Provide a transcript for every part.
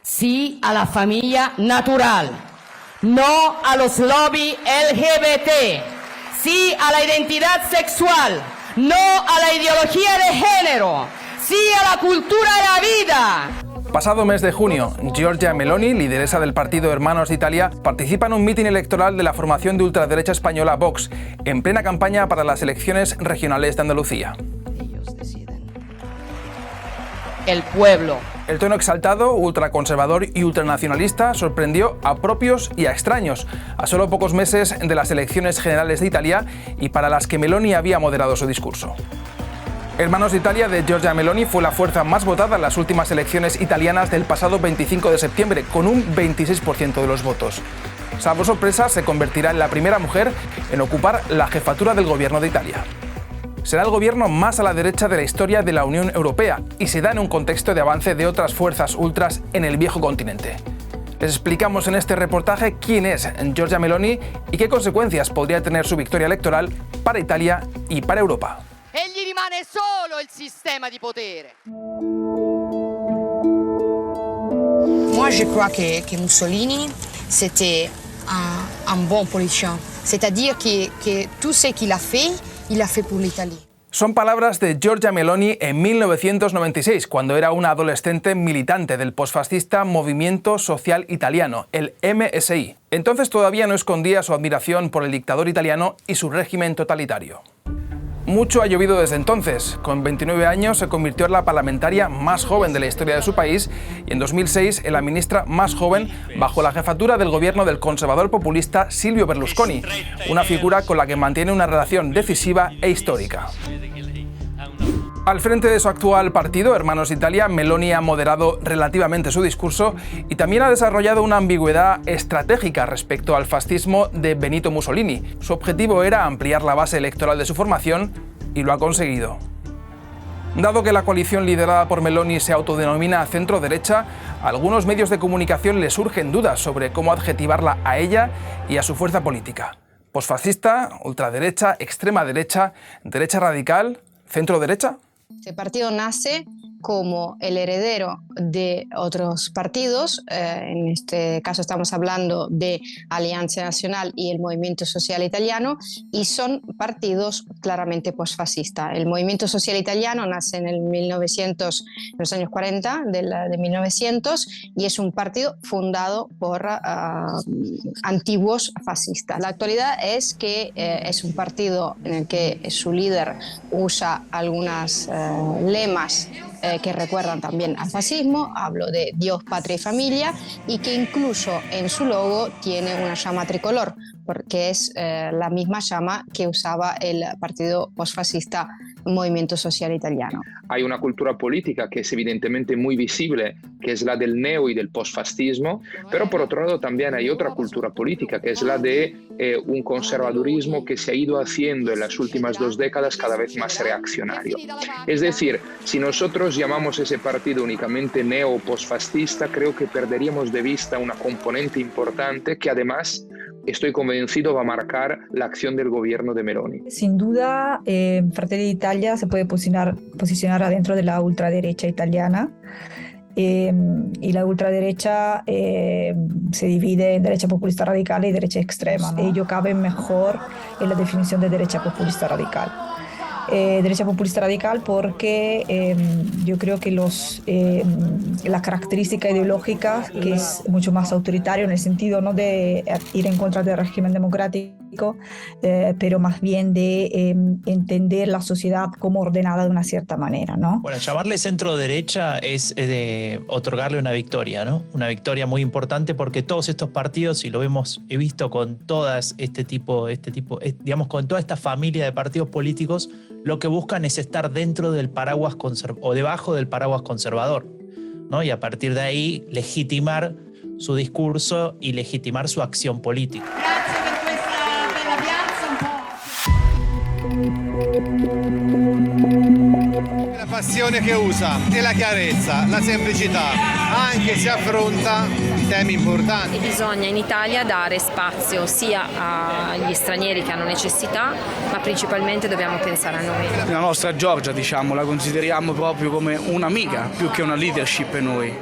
Sí a la familia natural. No a los lobbies LGBT. Sí a la identidad sexual. No a la ideología de género. Sí a la cultura de la vida. Pasado mes de junio, Giorgia Meloni, lideresa del partido Hermanos de Italia, participa en un mitin electoral de la formación de ultraderecha española Vox, en plena campaña para las elecciones regionales de Andalucía. Ellos deciden. El pueblo. El tono exaltado, ultraconservador y ultranacionalista sorprendió a propios y a extraños, a solo pocos meses de las elecciones generales de Italia y para las que Meloni había moderado su discurso. Hermanos de Italia de Giorgia Meloni fue la fuerza más votada en las últimas elecciones italianas del pasado 25 de septiembre, con un 26% de los votos. Salvo sorpresa, se convertirá en la primera mujer en ocupar la jefatura del gobierno de Italia. Será el gobierno más a la derecha de la historia de la Unión Europea y se da en un contexto de avance de otras fuerzas ultras en el viejo continente. Les explicamos en este reportaje quién es Giorgia Meloni y qué consecuencias podría tener su victoria electoral para Italia y para Europa. E gli rimane solo il sistema di potere. Moi, je crois que Mussolini, c'était un bon politicien. C'est-à-dire que tout ce qu'il a fait pour l'Italie. Son palabras de Giorgia Meloni en 1996, cuando era una adolescente militante del posfascista Movimiento Social Italiano, el MSI. Entonces todavía no escondía su admiración por el dictador italiano y su régimen totalitario. Mucho ha llovido desde entonces. Con 29 años se convirtió en la parlamentaria más joven de la historia de su país y en 2006 en la ministra más joven bajo la jefatura del gobierno del conservador populista Silvio Berlusconi, una figura con la que mantiene una relación decisiva e histórica. Al frente de su actual partido, Hermanos de Italia, Meloni ha moderado relativamente su discurso y también ha desarrollado una ambigüedad estratégica respecto al fascismo de Benito Mussolini. Su objetivo era ampliar la base electoral de su formación y lo ha conseguido. Dado que la coalición liderada por Meloni se autodenomina centro-derecha, a algunos medios de comunicación le surgen dudas sobre cómo adjetivarla a ella y a su fuerza política. Posfascista, ultraderecha, extrema derecha, derecha radical, centro-derecha. Este partido nace como el heredero de otros partidos, en este caso estamos hablando de Alianza Nacional y el Movimiento Social Italiano, y son partidos claramente posfascistas. El Movimiento Social Italiano nace en los años 40 de 1900 y es un partido fundado por antiguos fascistas. La actualidad es que es un partido en el que su líder usa algunas lemas que recuerdan también al fascismo, hablo de Dios, patria y familia, y que incluso en su logo tiene una llama tricolor, porque es la misma llama que usaba el partido posfascista Movimiento Social Italiano. Hay una cultura política que es evidentemente muy visible, que es la del neo y del posfascismo, pero por otro lado también hay otra cultura política, que es la de un conservadurismo que se ha ido haciendo en las últimas 2 décadas cada vez más reaccionario. Es decir, si nosotros llamamos ese partido únicamente neo o posfascista, creo que perderíamos de vista una componente importante que además estoy convencido va a marcar la acción del gobierno de Meloni. Sin duda, Fratelli d'Italia se puede posicionar adentro de la ultraderecha italiana. Y la ultraderecha se divide en derecha populista radical y derecha extrema, ¿no? Ello cabe mejor en la definición de derecha populista radical. Derecha populista radical porque yo creo que la característica ideológica, que es mucho más autoritario en el sentido no de ir en contra del régimen democrático, pero más bien de entender la sociedad como ordenada de una cierta manera, ¿no? Bueno, llamarle centro derecha es de otorgarle una victoria, ¿no? Una victoria muy importante porque todos estos partidos, y lo he visto con todas digamos, con toda esta familia de partidos políticos, lo que buscan es estar dentro del paraguas o debajo del paraguas conservador, ¿no? Y a partir de ahí legitimar su discurso y legitimar su acción política. La passione che usa e la chiarezza, la semplicità, anche se affronta temi importanti. Bisogna in Italia dare spazio sia agli stranieri che hanno necessità, ma principalmente dobbiamo pensare a noi. La nostra Giorgia, diciamo, la consideriamo proprio come un'amica più che una leadership per noi.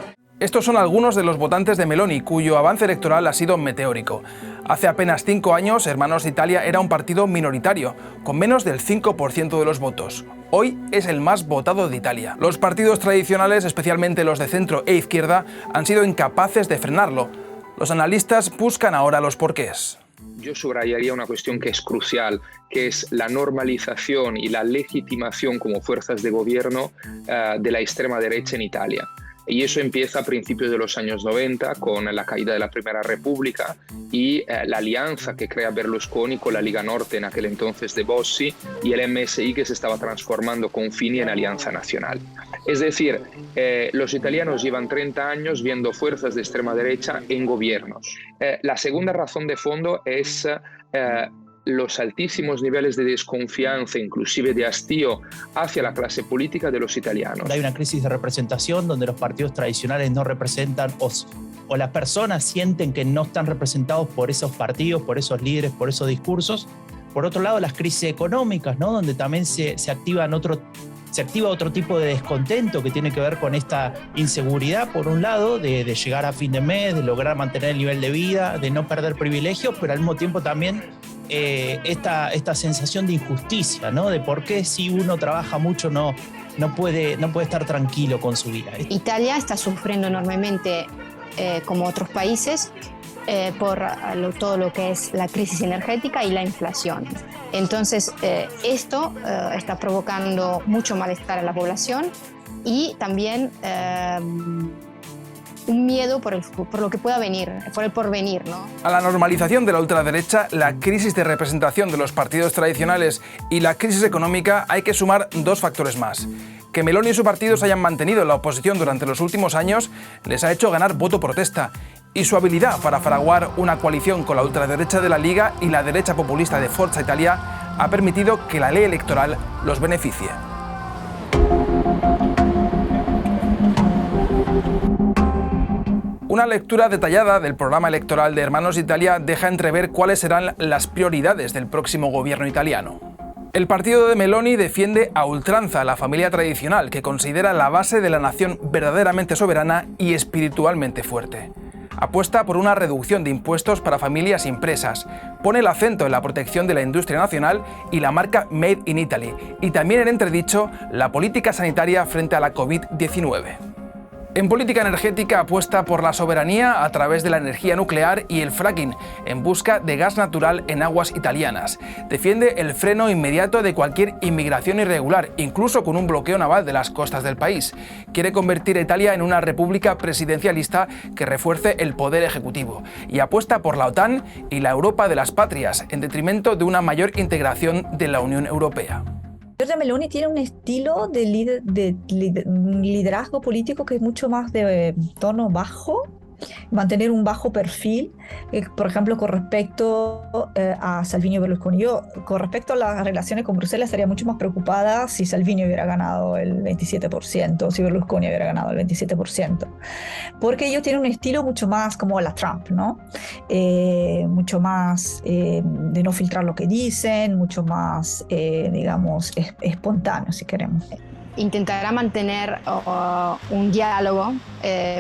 Estos son algunos de los votantes de Meloni, cuyo avance electoral ha sido meteórico. Hace apenas 5 años, Hermanos de Italia era un partido minoritario, con menos del 5% de los votos. Hoy es el más votado de Italia. Los partidos tradicionales, especialmente los de centro e izquierda, han sido incapaces de frenarlo. Los analistas buscan ahora los porqués. Yo subrayaría una cuestión que es crucial, que es la normalización y la legitimación como fuerzas de gobierno de la extrema derecha en Italia. Y eso empieza a principios de los años 90 con la caída de la Primera República y la alianza que crea Berlusconi con la Liga Norte en aquel entonces de Bossi y el MSI que se estaba transformando con Fini en Alianza Nacional. Es decir, los italianos llevan 30 años viendo fuerzas de extrema derecha en gobiernos. La segunda razón de fondo es los altísimos niveles de desconfianza, inclusive de hastío, hacia la clase política de los italianos. Hay una crisis de representación donde los partidos tradicionales no representan o las personas sienten que no están representados por esos partidos, por esos líderes, por esos discursos. Por otro lado, las crisis económicas, ¿no? Donde también se activa otro tipo de descontento que tiene que ver con esta inseguridad, por un lado, de llegar a fin de mes, de lograr mantener el nivel de vida, de no perder privilegios, pero al mismo tiempo también esta sensación de injusticia, ¿no? De por qué si uno trabaja mucho no puede estar tranquilo con su vida. Italia está sufriendo enormemente, como otros países, por todo lo que es la crisis energética y la inflación. Entonces, esto está provocando mucho malestar en la población y también un miedo por lo que pueda venir, por el porvenir, ¿no? A la normalización de la ultraderecha, la crisis de representación de los partidos tradicionales y la crisis económica hay que sumar 2 factores más. Que Meloni y su partido se hayan mantenido en la oposición durante los últimos años les ha hecho ganar voto protesta, y su habilidad para fraguar una coalición con la ultraderecha de la Liga y la derecha populista de Forza Italia ha permitido que la ley electoral los beneficie. Una lectura detallada del programa electoral de Hermanos de Italia deja entrever cuáles serán las prioridades del próximo gobierno italiano. El partido de Meloni defiende a ultranza la familia tradicional, que considera la base de la nación verdaderamente soberana y espiritualmente fuerte. Apuesta por una reducción de impuestos para familias y empresas, pone el acento en la protección de la industria nacional y la marca Made in Italy, y también en entredicho la política sanitaria frente a la COVID-19. En política energética apuesta por la soberanía a través de la energía nuclear y el fracking, en busca de gas natural en aguas italianas. Defiende el freno inmediato de cualquier inmigración irregular, incluso con un bloqueo naval de las costas del país. Quiere convertir a Italia en una república presidencialista que refuerce el poder ejecutivo. Y apuesta por la OTAN y la Europa de las patrias, en detrimento de una mayor integración de la Unión Europea. Giorgia Meloni tiene un estilo de liderazgo político que es mucho más de tono bajo, mantener un bajo perfil, por ejemplo, con respecto a Salvini y Berlusconi. Yo, con respecto a las relaciones con Bruselas, estaría mucho más preocupada si Salvini hubiera ganado el 27%, si Berlusconi hubiera ganado el 27%, porque ellos tienen un estilo mucho más como la Trump, ¿no? Mucho más de no filtrar lo que dicen, mucho más, digamos, espontáneo, si queremos. Intentará mantener un diálogo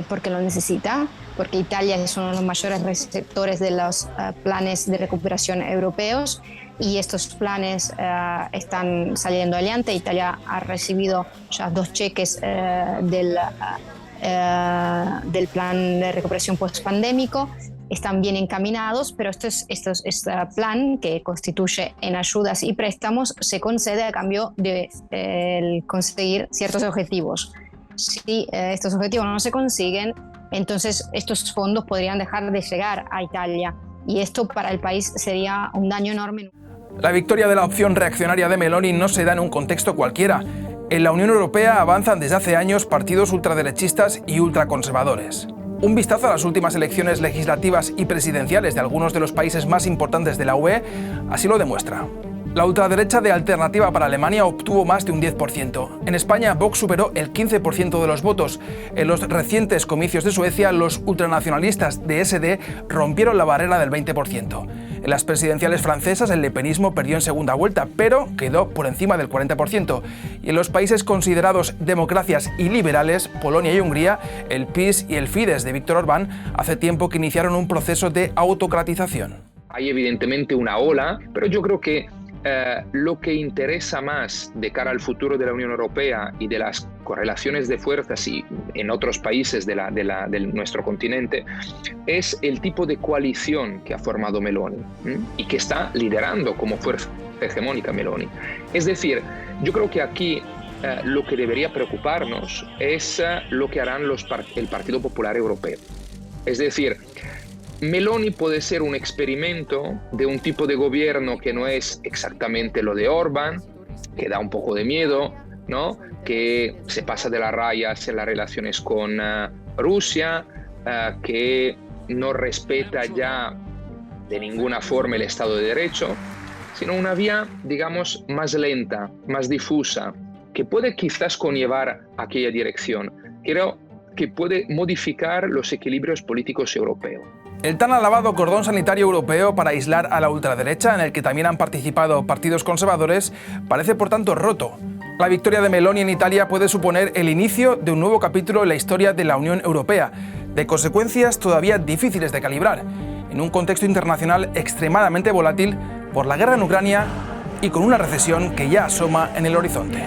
porque lo necesita, porque Italia es uno de los mayores receptores de los planes de recuperación europeos y estos planes están saliendo adelante. Italia ha recibido ya 2 cheques del plan de recuperación post-pandémico. Están bien encaminados, pero este plan, que constituye en ayudas y préstamos, se concede a cambio de conseguir ciertos objetivos. Si estos objetivos no se consiguen, entonces estos fondos podrían dejar de llegar a Italia y esto para el país sería un daño enorme. La victoria de la opción reaccionaria de Meloni no se da en un contexto cualquiera. En la Unión Europea avanzan desde hace años partidos ultraderechistas y ultraconservadores. Un vistazo a las últimas elecciones legislativas y presidenciales de algunos de los países más importantes de la UE así lo demuestra. La ultraderecha de Alternativa para Alemania obtuvo más de un 10%. En España, Vox superó el 15% de los votos. En los recientes comicios de Suecia, los ultranacionalistas de SD rompieron la barrera del 20%. En las presidenciales francesas el lepenismo perdió en segunda vuelta, pero quedó por encima del 40%. Y en los países considerados democracias y liberales, Polonia y Hungría, el PiS y el Fidesz de Víctor Orbán hace tiempo que iniciaron un proceso de autocratización. Hay evidentemente una ola, pero yo creo que lo que interesa más de cara al futuro de la Unión Europea y de las correlaciones de fuerzas y en otros países de nuestro continente es el tipo de coalición que ha formado Meloni y que está liderando como fuerza hegemónica Meloni. Es decir, yo creo que aquí lo que debería preocuparnos es lo que harán el Partido Popular Europeo. Es decir, Meloni puede ser un experimento de un tipo de gobierno que no es exactamente lo de Orbán, que da un poco de miedo, ¿no? Que se pasa de las rayas en las relaciones con Rusia, que no respeta ya de ninguna forma el Estado de Derecho, sino una vía, digamos, más lenta, más difusa, que puede quizás conllevar aquella dirección, pero que puede modificar los equilibrios políticos europeos. El tan alabado cordón sanitario europeo para aislar a la ultraderecha, en el que también han participado partidos conservadores, parece por tanto roto. La victoria de Meloni en Italia puede suponer el inicio de un nuevo capítulo en la historia de la Unión Europea, de consecuencias todavía difíciles de calibrar, en un contexto internacional extremadamente volátil por la guerra en Ucrania y con una recesión que ya asoma en el horizonte.